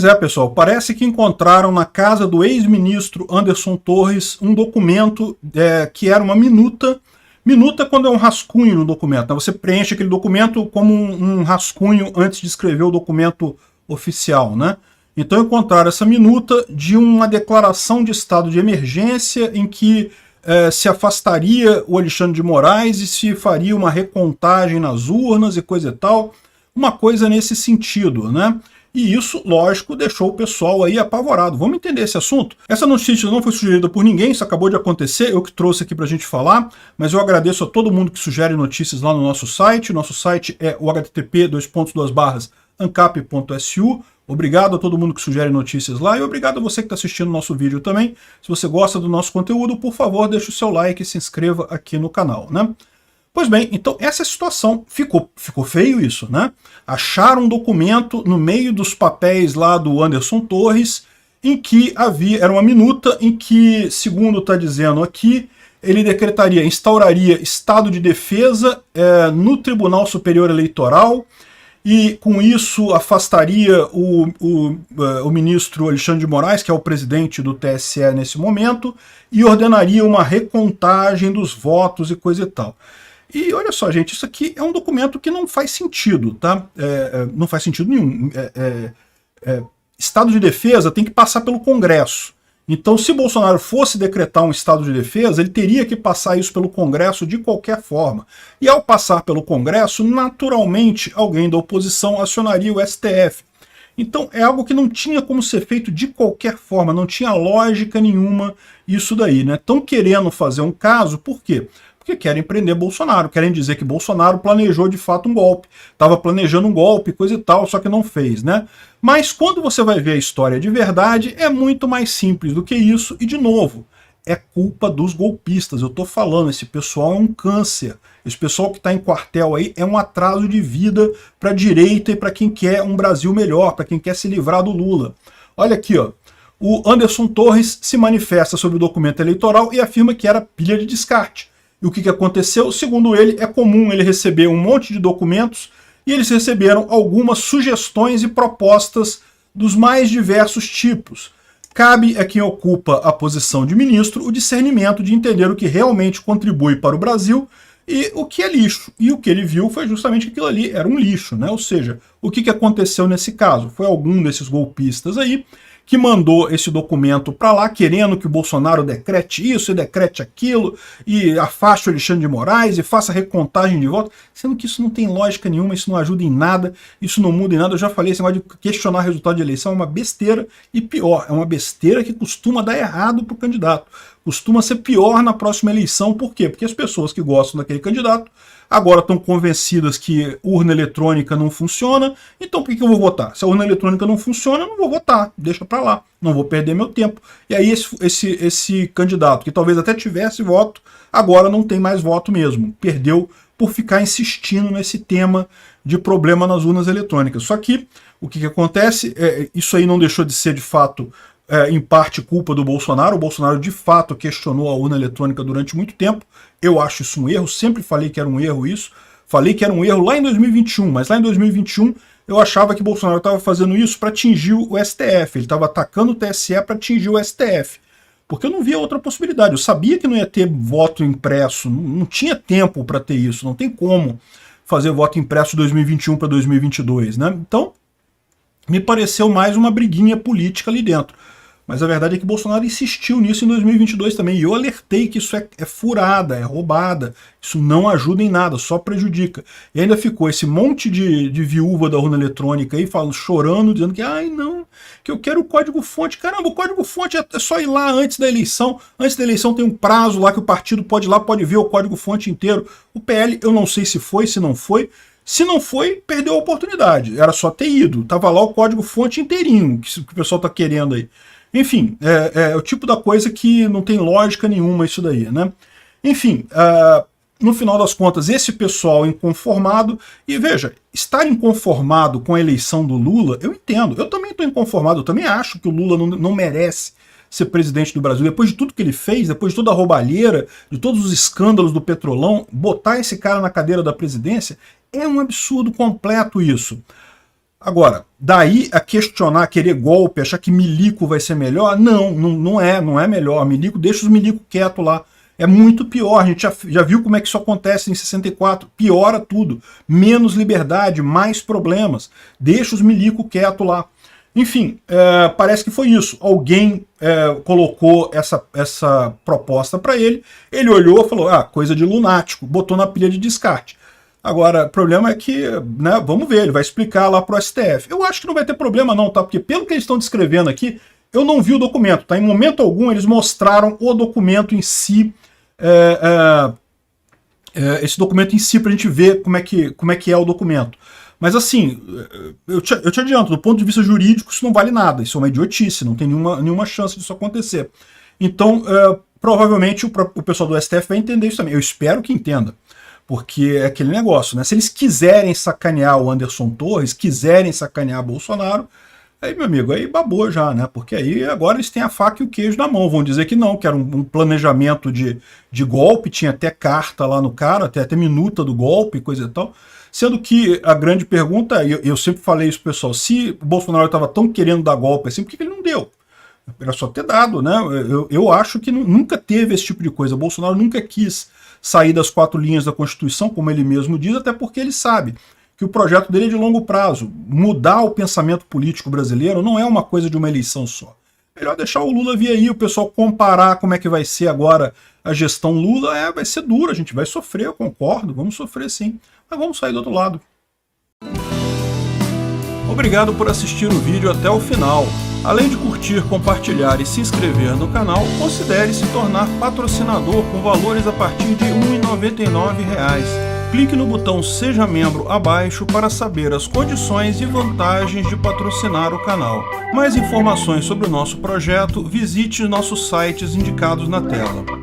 Pois é, pessoal, parece que encontraram na casa do ex-ministro Anderson Torres um documento que era uma minuta. Minuta quando é um rascunho no documento, né? Você preenche aquele documento como um rascunho antes de escrever o documento oficial, né? Então encontraram essa minuta de uma declaração de estado de emergência em que se afastaria o Alexandre de Moraes e se faria uma recontagem nas urnas e coisa e tal, uma coisa nesse sentido, né? E isso, lógico, deixou o pessoal aí apavorado. Vamos entender esse assunto? Essa notícia não foi sugerida por ninguém, isso acabou de acontecer, eu que trouxe aqui pra gente falar, mas eu agradeço a todo mundo que sugere notícias lá no nosso site. Nosso site é o http://ancap.su. Obrigado a todo mundo que sugere notícias lá e obrigado a você que está assistindo o nosso vídeo também. Se você gosta do nosso conteúdo, por favor, deixe o seu like e se inscreva aqui no canal, né? Pois bem, então essa situação ficou feio isso, né? Acharam um documento no meio dos papéis lá do Anderson Torres, em que era uma minuta em que, segundo está dizendo aqui, ele instauraria estado de defesa no Tribunal Superior Eleitoral e com isso afastaria o ministro Alexandre de Moraes, que é o presidente do TSE nesse momento, e ordenaria uma recontagem dos votos e coisa e tal. E olha só, gente, isso aqui é um documento que não faz sentido, tá? Não faz sentido nenhum. Estado de defesa tem que passar pelo Congresso. Então, se Bolsonaro fosse decretar um estado de defesa, ele teria que passar isso pelo Congresso de qualquer forma. E ao passar pelo Congresso, naturalmente, alguém da oposição acionaria o STF. Então, é algo que não tinha como ser feito de qualquer forma, não tinha lógica nenhuma isso daí, né? Estão querendo fazer um caso, por quê? Porque querem prender Bolsonaro, querem dizer que Bolsonaro planejou de fato um golpe, estava planejando um golpe, coisa e tal, só que não fez, né? Mas quando você vai ver a história de verdade, é muito mais simples do que isso, e de novo, é culpa dos golpistas, eu tô falando, esse pessoal é um câncer, esse pessoal que está em quartel aí é um atraso de vida para a direita e para quem quer um Brasil melhor, para quem quer se livrar do Lula. Olha aqui, ó. O Anderson Torres se manifesta sobre o documento eleitoral e afirma que era pilha de descarte. E o que aconteceu? Segundo ele, é comum ele receber um monte de documentos e eles receberam algumas sugestões e propostas dos mais diversos tipos. Cabe a quem ocupa a posição de ministro o discernimento de entender o que realmente contribui para o Brasil e o que é lixo. E o que ele viu foi justamente que aquilo ali era um lixo, né? Ou seja, o que aconteceu nesse caso? Foi algum desses golpistas aí que mandou esse documento para lá, querendo que o Bolsonaro decrete isso e decrete aquilo, e afaste o Alexandre de Moraes e faça recontagem de votos, sendo que isso não tem lógica nenhuma, isso não ajuda em nada, isso não muda em nada. Eu já falei, esse negócio de questionar resultado de eleição é uma besteira, e pior, é uma besteira que costuma dar errado para o candidato, costuma ser pior na próxima eleição. Por quê? Porque as pessoas que gostam daquele candidato agora estão convencidas que urna eletrônica não funciona, então por que eu vou votar? Se a urna eletrônica não funciona, eu não vou votar, deixa pra lá, não vou perder meu tempo. E aí esse candidato, que talvez até tivesse voto, agora não tem mais voto mesmo, perdeu por ficar insistindo nesse tema de problema nas urnas eletrônicas. Só que o que acontece, isso aí não deixou de ser de fato em parte culpa do Bolsonaro. O Bolsonaro de fato questionou a urna eletrônica durante muito tempo. Eu acho isso um erro, sempre falei que era um erro isso. Falei que era um erro lá em 2021, mas lá em 2021 eu achava que o Bolsonaro estava fazendo isso para atingir o STF. Ele estava atacando o TSE para atingir o STF. Porque eu não via outra possibilidade. Eu sabia que não ia ter voto impresso, não tinha tempo para ter isso, não tem como fazer voto impresso de 2021 para 2022, né? Então, me pareceu mais uma briguinha política ali dentro. Mas a verdade é que Bolsonaro insistiu nisso em 2022 também, e eu alertei que isso é furada, é roubada, isso não ajuda em nada, só prejudica. E ainda ficou esse monte de viúva da urna eletrônica aí, falando, chorando, dizendo que, ai não, que eu quero o código-fonte. Caramba, o código-fonte é só ir lá antes da eleição tem um prazo lá que o partido pode ir lá, pode ver o código-fonte inteiro. O PL, eu não sei se foi, se não foi. Se não foi, perdeu a oportunidade, era só ter ido, tava lá o código-fonte inteirinho, que o pessoal tá querendo aí. Enfim, é o tipo da coisa que não tem lógica nenhuma isso daí, né? Enfim, no final das contas, esse pessoal inconformado, e veja, estar inconformado com a eleição do Lula, eu entendo, eu também estou inconformado, eu também acho que o Lula não merece ser presidente do Brasil. Depois de tudo que ele fez, depois de toda a roubalheira, de todos os escândalos do Petrolão, botar esse cara na cadeira da presidência é um absurdo completo isso. Agora, daí a questionar, querer golpe, achar que milico vai ser melhor, não é melhor. Milico, deixa os milico quieto lá. É muito pior, a gente já viu como é que isso acontece em 64, piora tudo, menos liberdade, mais problemas, deixa os milico quieto lá. Enfim, parece que foi isso, alguém colocou essa proposta para ele olhou e falou, coisa de lunático, botou na pilha de descarte. Agora, o problema é que, né, vamos ver, ele vai explicar lá pro STF. Eu acho que não vai ter problema não, tá? Porque pelo que eles estão descrevendo aqui, eu não vi o documento, tá? Em momento algum eles mostraram o documento em si, esse documento em si, pra gente ver como é que é o documento. Mas assim, eu te adianto, do ponto de vista jurídico isso não vale nada, isso é uma idiotice, não tem nenhuma chance disso acontecer. Então, provavelmente o pessoal do STF vai entender isso também, eu espero que entenda. Porque é aquele negócio, né? Se eles quiserem sacanear o Anderson Torres, quiserem sacanear Bolsonaro, aí, meu amigo, aí babou já, né? Porque aí agora eles têm a faca e o queijo na mão. Vão dizer que não, que era um planejamento de golpe, tinha até carta lá no cara, até minuta do golpe, coisa e tal. Sendo que a grande pergunta, eu sempre falei isso, pessoal, se o Bolsonaro estava tão querendo dar golpe assim, por que ele não deu? Era só ter dado, né? Eu acho que nunca teve esse tipo de coisa. O Bolsonaro nunca quis sair das 4 linhas da Constituição, como ele mesmo diz, até porque ele sabe que o projeto dele é de longo prazo. Mudar o pensamento político brasileiro não é uma coisa de uma eleição só. Melhor deixar o Lula vir aí, o pessoal comparar como é que vai ser agora a gestão Lula, vai ser dura, a gente vai sofrer, eu concordo, vamos sofrer sim, mas vamos sair do outro lado. Obrigado por assistir o vídeo até o final. Além de curtir, compartilhar e se inscrever no canal, considere se tornar patrocinador com valores a partir de R$ 1,99. Clique no botão Seja Membro abaixo para saber as condições e vantagens de patrocinar o canal. Mais informações sobre o nosso projeto, visite nossos sites indicados na tela.